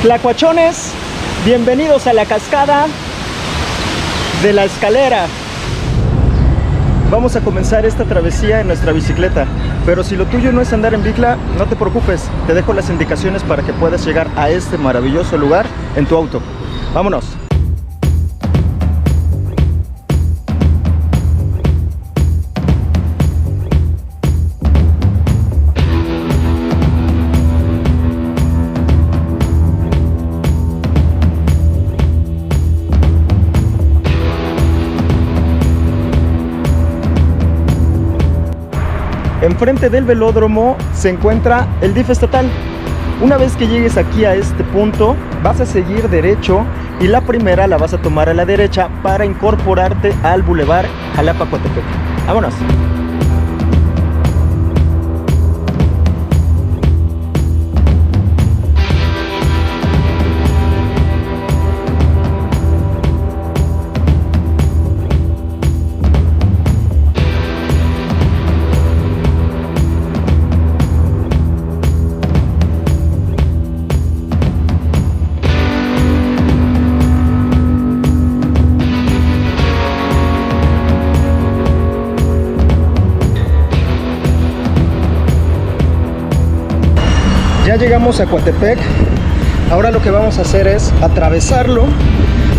Tlacuachones, bienvenidos a la cascada de la escalera. Vamos a comenzar esta travesía en nuestra bicicleta, pero si lo tuyo no es andar en bicla, no te preocupes, te dejo las indicaciones para que puedas llegar a este maravilloso lugar en tu auto. ¡Vámonos! Enfrente del velódromo se encuentra el DIF estatal. Una vez que llegues aquí a este punto, vas a seguir derecho y la primera la vas a tomar a la derecha para incorporarte al Boulevard Jalapa-Coatepec. ¡Vámonos! Ya llegamos a Coatepec. Ahora lo que vamos a hacer es atravesarlo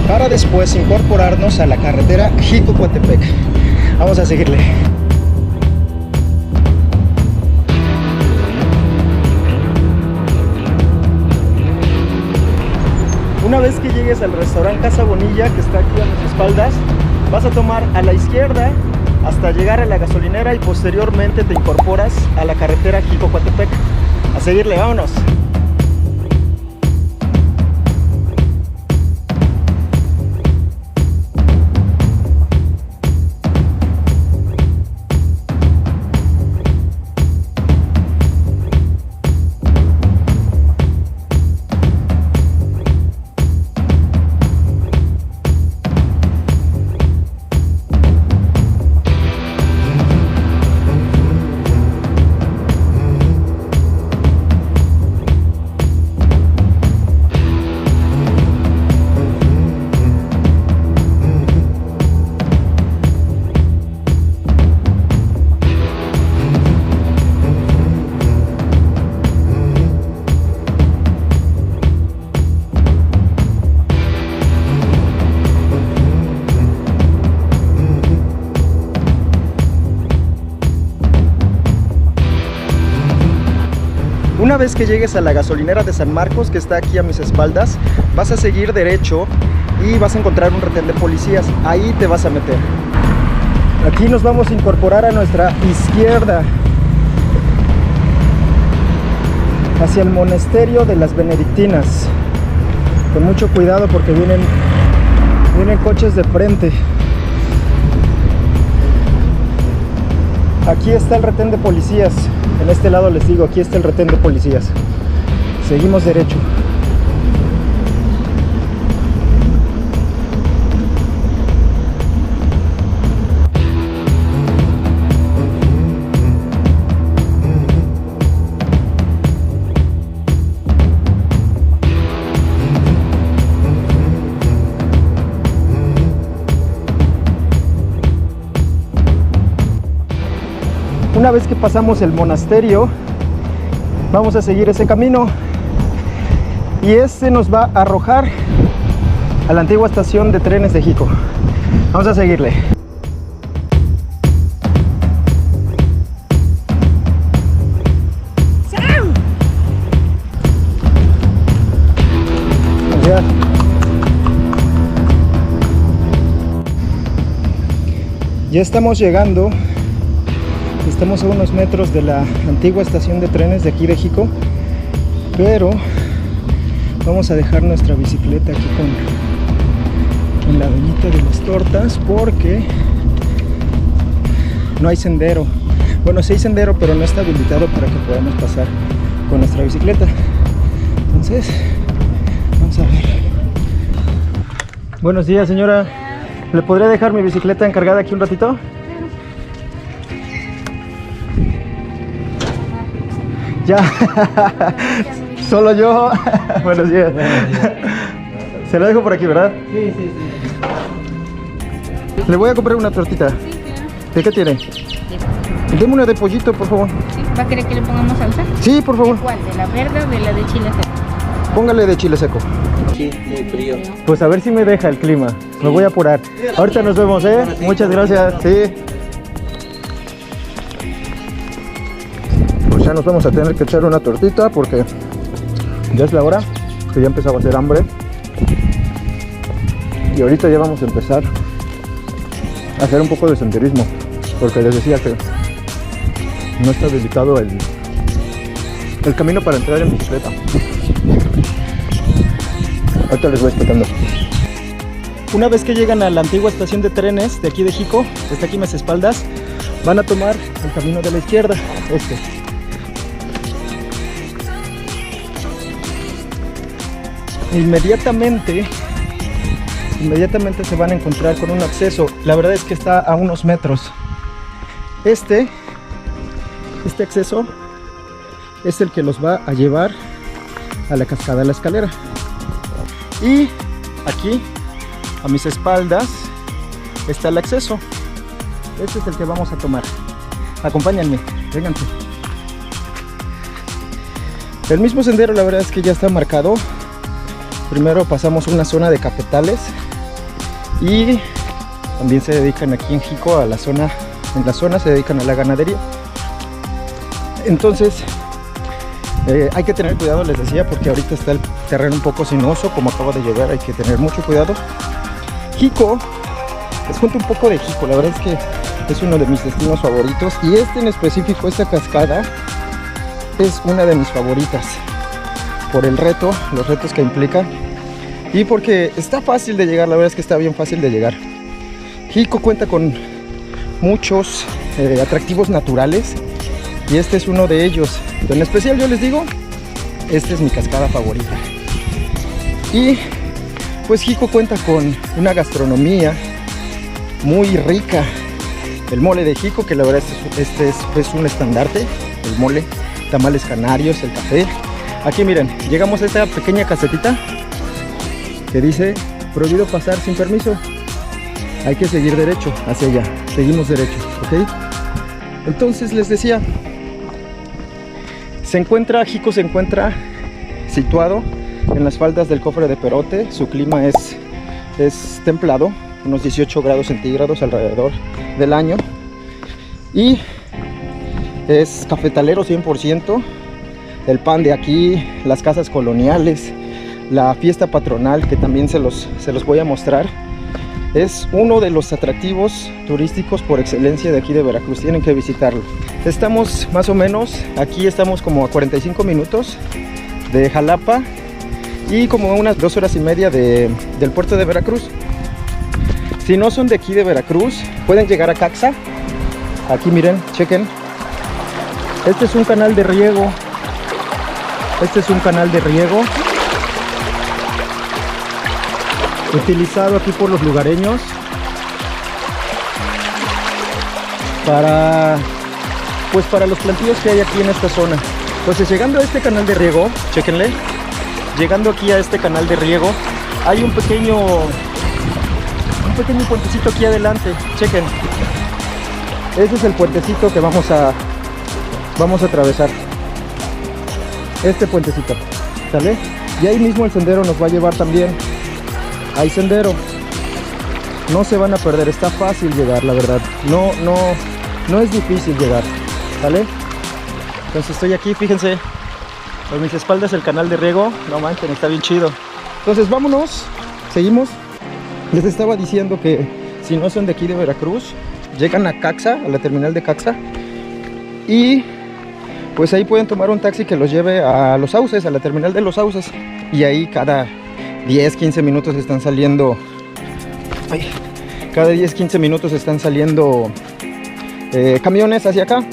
para después incorporarnos a la carretera Jico-Coatepec. Vamos a seguirle. Una vez que llegues al restaurante Casa Bonilla, que está aquí a mis espaldas, vas a tomar a la izquierda hasta llegar a la gasolinera y posteriormente te incorporas a la carretera Jico-Coatepec. A seguirle, vámonos. Una vez que llegues a la gasolinera de San Marcos, que está aquí a mis espaldas, vas a seguir derecho y vas a encontrar un retén de policías. Ahí te vas a meter. Aquí nos vamos a incorporar a nuestra izquierda hacia el monasterio de las Benedictinas. Con mucho cuidado porque vienen coches de frente. Aquí está el retén de policías. En este lado les digo, aquí está el retén de policías. Seguimos derecho. Una vez que pasamos el monasterio, vamos a seguir ese camino y este nos va a arrojar a la antigua estación de trenes de Jico. Vamos a seguirle. Ya estamos llegando. Estamos a unos metros de la antigua estación de trenes de aquí de Jico, pero vamos a dejar nuestra bicicleta aquí en la avenida de las Tortas porque no hay sendero. Bueno, sí hay sendero, pero no está habilitado para que podamos pasar con nuestra bicicleta. Entonces, vamos a ver. Buenos días, señora. ¿Le podría dejar mi bicicleta encargada aquí un ratito? Ya. Solo yo. Buenos días. Se lo dejo por aquí, ¿verdad? Sí. Le voy a comprar una tortita. Sí, claro. ¿De qué tiene? Deme una de pollito, por favor. Sí. ¿Va a querer que le pongamos salsa? Sí, por favor. ¿Cuál? ¿De la verde o de la de chile seco? Póngale de chile seco. Sí, muy frío. Pues a ver si me deja el clima. Me voy a apurar. Ahorita nos vemos, ¿eh? Muchas gracias. Sí. Pues ya nos vamos a tener que echar una tortita porque ya es la hora, que ya empezaba a hacer hambre. Y ahorita ya vamos a empezar a hacer un poco de senderismo, porque les decía que no está dedicado el camino para entrar en bicicleta. Ahorita les voy explicando. Una vez que llegan a la antigua estación de trenes de aquí de Jico, está aquí en mis espaldas, van a tomar el camino de la izquierda, Inmediatamente se van a encontrar con un acceso. La verdad es que está a unos metros. Este acceso es el que los va a llevar a la cascada de la escalera. Y aquí, a mis espaldas, está el acceso. Este es el que vamos a tomar. Acompáñenme, vénganse. El mismo sendero, la verdad es que ya está marcado. Primero pasamos una zona de cafetales y también se dedican aquí en Jico a la zona, en la zona se dedican a la ganadería. Entonces hay que tener cuidado, les decía, porque ahorita está el terreno un poco sinuoso, como acaba de llover, hay que tener mucho cuidado. Jico, les cuento un poco de Jico, la verdad es que es uno de mis destinos favoritos y este en específico, esta cascada, es una de mis favoritas. Por el reto, los retos que implica y porque está fácil de llegar, la verdad es que está bien fácil de llegar. Jico cuenta con muchos atractivos naturales y este es uno de ellos. En especial yo les digo, esta es mi cascada favorita. Y pues Jico cuenta con una gastronomía muy rica. El mole de Jico, que la verdad este es un estandarte, el mole, tamales canarios, el café. Aquí miren, llegamos a esta pequeña casetita que dice prohibido pasar sin permiso. Hay que seguir derecho hacia allá. Seguimos derecho, ¿ok? Entonces les decía, Jico se encuentra situado en las faldas del Cofre de Perote. Su clima es templado, unos 18 grados centígrados alrededor del año. Y es cafetalero 100%. El pan de aquí, las casas coloniales, la fiesta patronal, que también se los voy a mostrar. Es uno de los atractivos turísticos por excelencia de aquí de Veracruz. Tienen que visitarlo. Estamos más o menos, aquí estamos como a 45 minutos de Jalapa y como unas 2 horas y media del puerto de Veracruz. Si no son de aquí de Veracruz, pueden llegar a Caxa. Aquí miren, chequen. Este es un canal de riego. Utilizado aquí por los lugareños para los plantíos que hay aquí en esta zona. Entonces, llegando a este canal de riego, chéquenle, llegando aquí a este canal de riego, hay un pequeño puentecito aquí adelante, chequen. Ese es el puentecito que vamos a atravesar. Este puentecito, ¿sale? Y ahí mismo el sendero nos va a llevar también. Hay sendero. No se van a perder, está fácil llegar, la verdad. No es difícil llegar, ¿sale? Entonces estoy aquí, fíjense. Por mis espaldas el canal de riego. No manchen, está bien chido. Entonces vámonos, seguimos. Les estaba diciendo que si no son de aquí de Veracruz, llegan a Caxa, a la terminal de Caxa. Y pues ahí pueden tomar un taxi que los lleve a Los Sauces, a la terminal de Los Sauces. Y ahí cada 10-15 minutos están saliendo. Cada 10-15 minutos están saliendo camiones hacia acá,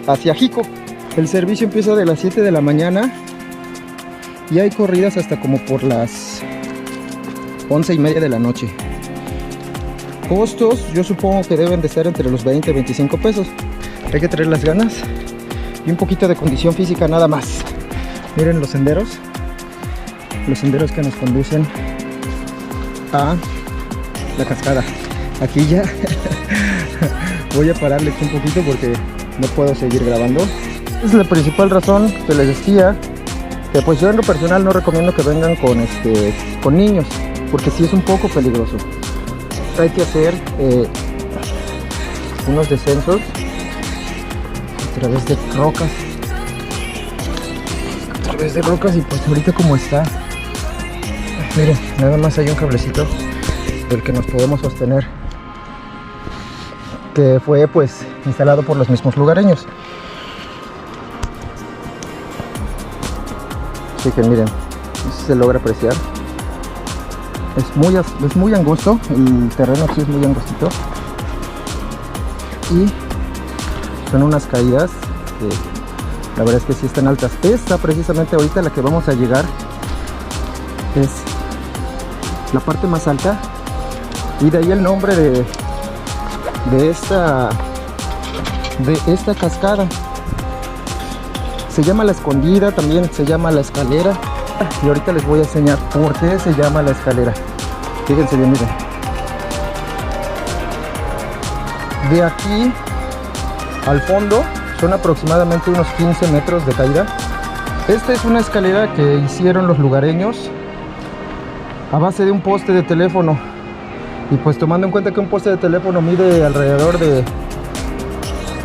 hacia Jico. El servicio empieza de las 7 de la mañana y hay corridas hasta como por las 11:30 de la noche. Costos, yo supongo que deben de estar entre los 20 y 25 pesos. Hay que traer las ganas y un poquito de condición física nada más. Miren los senderos que nos conducen a la cascada. Aquí ya voy a pararle aquí un poquito porque no puedo seguir grabando. Esa es la principal razón que les decía que pues yo en lo personal no recomiendo que vengan con niños, porque sí es un poco peligroso. Hay que hacer unos descensos a través de rocas, y pues ahorita como está, miren, nada más hay un cablecito del que nos podemos sostener, que fue pues instalado por los mismos lugareños. Así que miren, no sé si se logra apreciar. Es muy angosto, el terreno aquí es muy angostito. Y son unas caídas que la verdad es que sí están altas. Esta precisamente ahorita la que vamos a llegar es la parte más alta. Y de ahí el nombre de esta cascada. Se llama La Escondida, también se llama La Escalera. Y ahorita les voy a enseñar por qué se llama La Escalera. Fíjense bien, miren. De aquí al fondo son aproximadamente unos 15 metros de caída. Esta es una escalera que hicieron los lugareños a base de un poste de teléfono. Y pues tomando en cuenta que un poste de teléfono mide alrededor de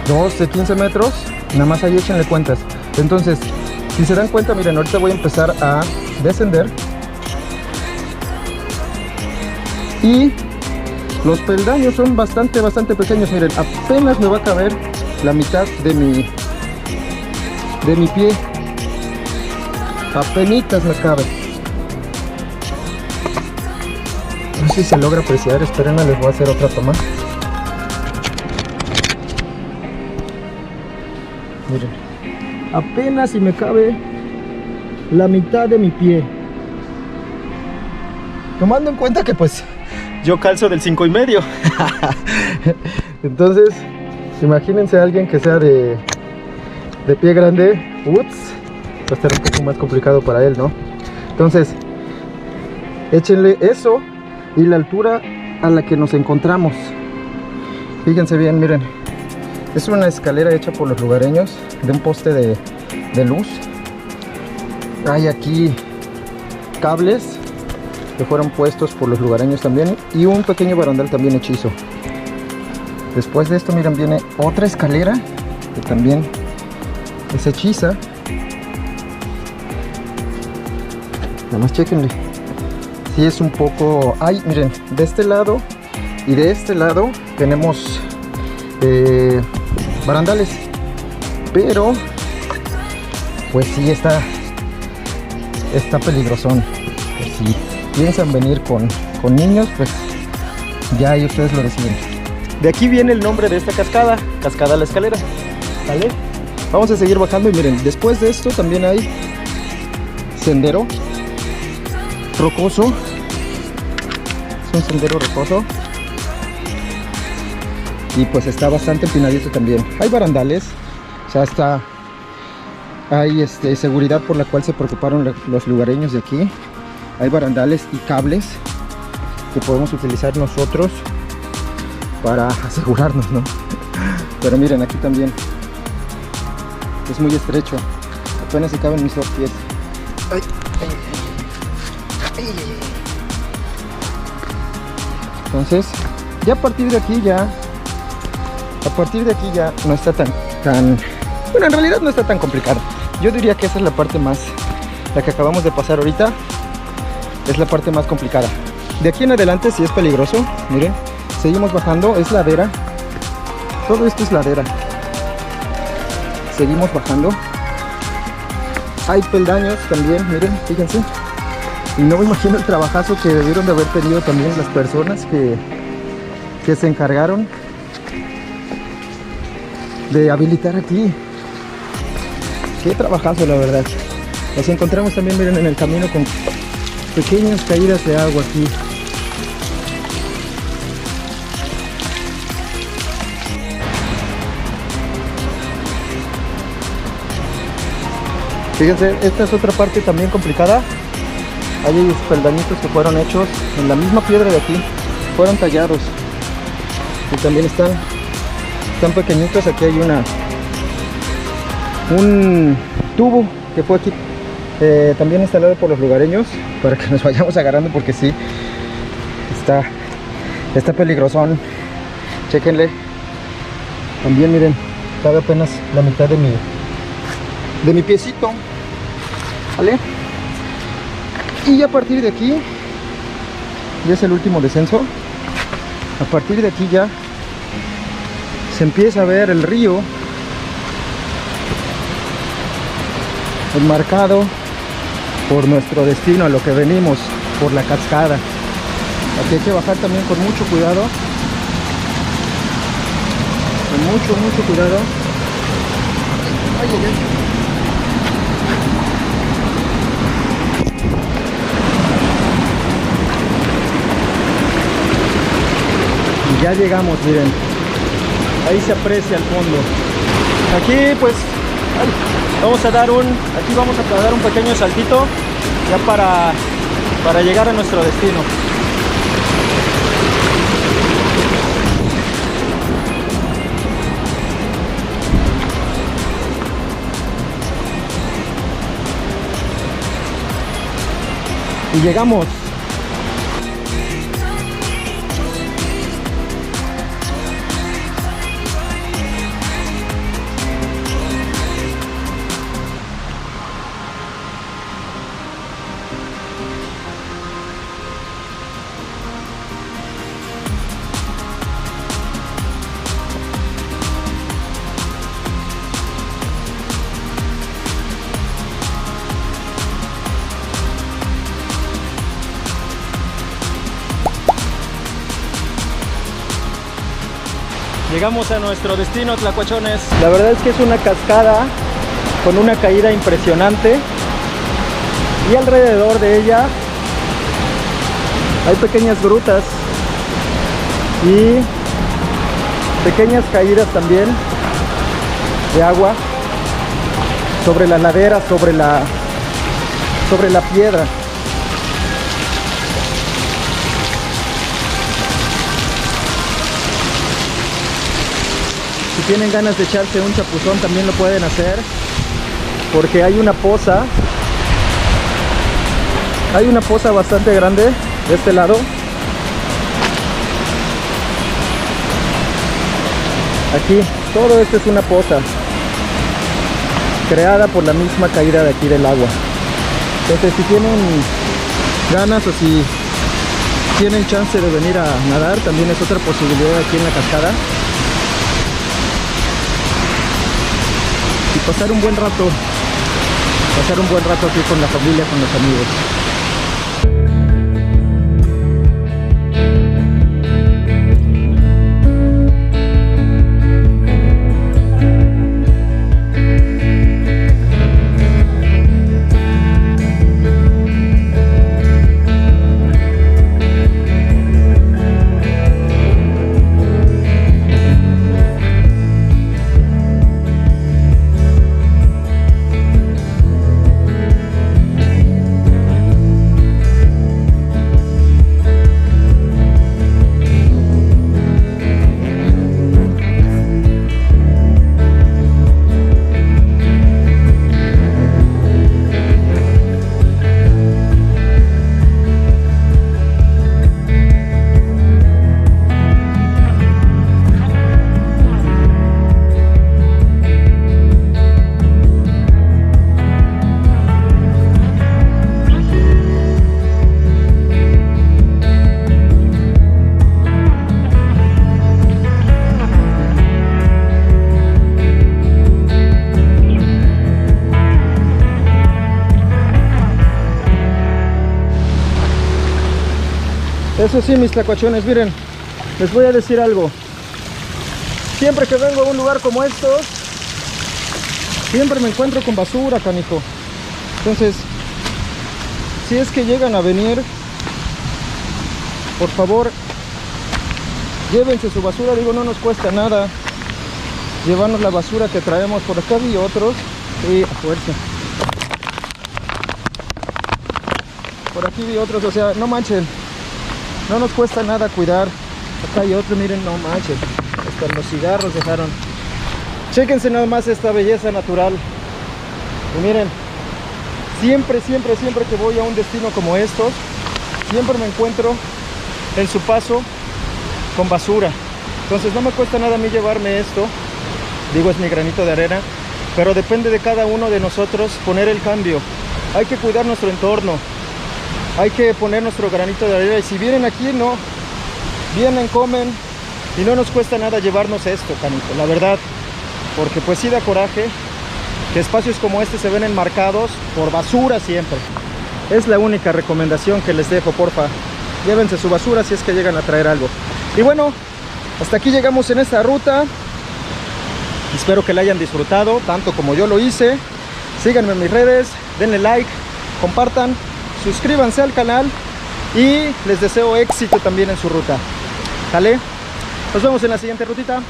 12, 15 metros, nada más ahí échenle cuentas. Entonces, si se dan cuenta, miren, ahorita voy a empezar a descender. Y los peldaños son bastante pequeños. Miren, apenas me va a caber la mitad de mi pie. Apenitas me cabe. No sé si se logra apreciar. Espérenme, les voy a hacer otra toma. Miren, apenas si me cabe la mitad de mi pie. Tomando en cuenta que pues yo calzo del 5,5. Entonces, imagínense a alguien que sea de pie grande. Va a estar un poco más complicado para él, ¿no? Entonces, échenle eso y la altura a la que nos encontramos. Fíjense bien, miren. Es una escalera hecha por los lugareños de un poste de luz. Hay aquí cables que fueron puestos por los lugareños también, y un pequeño barandal también hechizo. Después de esto, miren, viene otra escalera que también es hechiza. Nada más chequenle. Sí, es un poco... Ay, miren, de este lado y de este lado tenemos barandales, pero pues sí está peligrosón. Pues si piensan venir con niños, pues ya ahí ustedes lo deciden. De aquí viene el nombre de esta cascada, Cascada La Escalera, ¿vale? Vamos a seguir bajando y miren, después de esto también hay sendero rocoso. Es un sendero rocoso y pues está bastante empinadito también. Hay barandales, o sea, hay seguridad por la cual se preocuparon los lugareños de aquí. Hay barandales y cables que podemos utilizar nosotros para asegurarnos, ¿no? Pero miren, aquí también es muy estrecho, apenas se caben mis dos pies. Ay, ay, ay, ay. Entonces, ya a partir de aquí ya no está tan bueno, en realidad no está tan complicado. Yo diría que esa es la parte más, la que acabamos de pasar ahorita, es la parte más complicada. De aquí en adelante sí es peligroso. Miren, seguimos bajando, es ladera, todo esto es ladera. Seguimos bajando, hay peldaños también, miren, fíjense. Y no me imagino el trabajazo que debieron de haber tenido también las personas que se encargaron de habilitar aquí. Qué trabajazo, la verdad. Nos encontramos también, miren, en el camino con pequeñas caídas de agua aquí. Fíjense, esta es otra parte también complicada. Hay peldañitos que fueron hechos en la misma piedra de aquí, fueron tallados y también están pequeñitos. Aquí hay un tubo que fue aquí también instalado por los lugareños para que nos vayamos agarrando, porque sí está peligrosón. Chéquenle. También miren, cabe apenas la mitad de mi piecito, ¿vale? Y a partir de aquí ya es el último descenso. A partir de aquí ya se empieza a ver el río enmarcado por nuestro destino, a lo que venimos, por la cascada. Aquí hay que bajar también con mucho cuidado, con mucho cuidado. Ay, ay, ay. Y ya llegamos, miren, ahí se aprecia el fondo. Aquí pues vamos a dar un pequeño saltito ya para llegar a nuestro destino. Y llegamos. Llegamos a nuestro destino, tlacuachones. La verdad es que es una cascada con una caída impresionante y alrededor de ella hay pequeñas grutas y pequeñas caídas también de agua sobre la ladera, sobre la piedra. Si tienen ganas de echarse un chapuzón también lo pueden hacer, porque hay una poza bastante grande de este lado. Aquí, todo esto es una poza creada por la misma caída de aquí del agua. Entonces, si tienen ganas o si tienen chance de venir a nadar, también es otra posibilidad aquí en la cascada. Y pasar un buen rato aquí con la familia, con los amigos. Eso sí, mis tlacuachones, miren, les voy a decir algo. Siempre que vengo a un lugar como estos, siempre me encuentro con basura, canijo. Entonces, si es que llegan a venir, por favor, llévense su basura. Digo, no nos cuesta nada llevarnos la basura que traemos. Por acá vi otros, y a fuerza. Por aquí vi otros, o sea, no manchen. No nos cuesta nada cuidar. Acá hay otro, miren, no manchen. Hasta los cigarros dejaron. Chéquense nada más esta belleza natural. Y miren, siempre que voy a un destino como estos, siempre me encuentro en su paso con basura. Entonces no me cuesta nada a mí llevarme esto. Digo, es mi granito de arena. Pero depende de cada uno de nosotros poner el cambio. Hay que cuidar nuestro entorno. Hay que poner nuestro granito de arena. Y si vienen aquí, no. Vienen, comen. Y no nos cuesta nada llevarnos esto, canito, la verdad. Porque pues sí da coraje que espacios como este se ven enmarcados por basura siempre. Es la única recomendación que les dejo, porfa. Llévense su basura si es que llegan a traer algo. Y bueno, hasta aquí llegamos en esta ruta. Espero que la hayan disfrutado, tanto como yo lo hice. Síganme en mis redes, denle like, compartan, suscríbanse al canal y les deseo éxito también en su ruta. ¿Sale? Nos vemos en la siguiente rutita.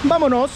¡Vámonos!